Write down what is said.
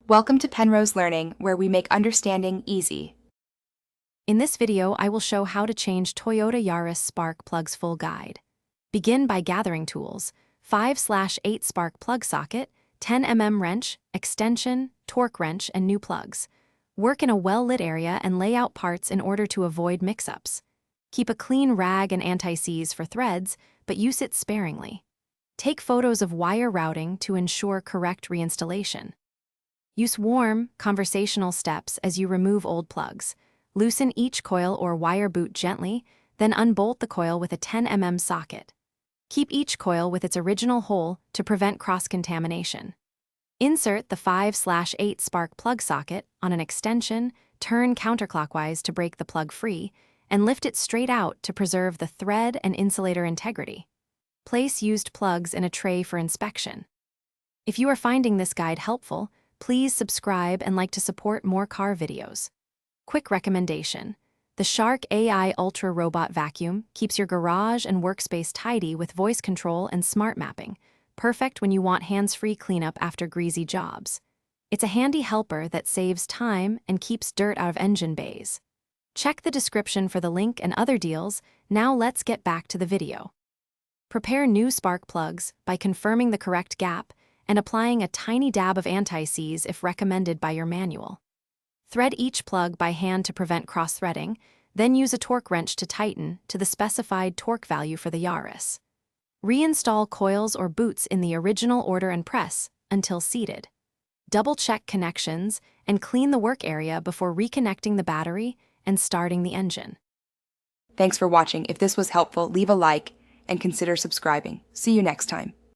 Welcome to Penrose Learning, where we make understanding easy. In this video, I will show how to change Toyota Yaris spark plug's full guide. Begin by gathering tools: 5/8 spark plug socket, 10 mm wrench, extension, torque wrench, and new plugs. Work in a well-lit area and lay out parts in order to avoid mix-ups. Keep a clean rag and anti-seize for threads, but use it sparingly. Take photos of wire routing to ensure correct reinstallation. Use warm, conversational steps as you remove old plugs. Loosen each coil or wire boot gently, then unbolt the coil with a 10 mm socket. Keep each coil with its original hole to prevent cross-contamination. Insert the 5/8 spark plug socket on an extension, turn counterclockwise to break the plug free, and lift it straight out to preserve the thread and insulator integrity. Place used plugs in a tray for inspection. If you are finding this guide helpful, please subscribe and like to support more car videos. Quick recommendation: the Shark AI Ultra Robot Vacuum keeps your garage and workspace tidy with voice control and smart mapping, perfect when you want hands-free cleanup after greasy jobs. It's a handy helper that saves time and keeps dirt out of engine bays. Check the description for the link and other deals. Now let's get back to the video. Prepare new spark plugs by confirming the correct gap and applying a tiny dab of anti-seize if recommended by your manual. Thread each plug by hand to prevent cross-threading, then use a torque wrench to tighten to the specified torque value for the Yaris. Reinstall coils or boots in the original order and press until seated. Double-check connections and clean the work area before reconnecting the battery and starting the engine. Thanks for watching. If this was helpful, leave a like and consider subscribing. See you next time.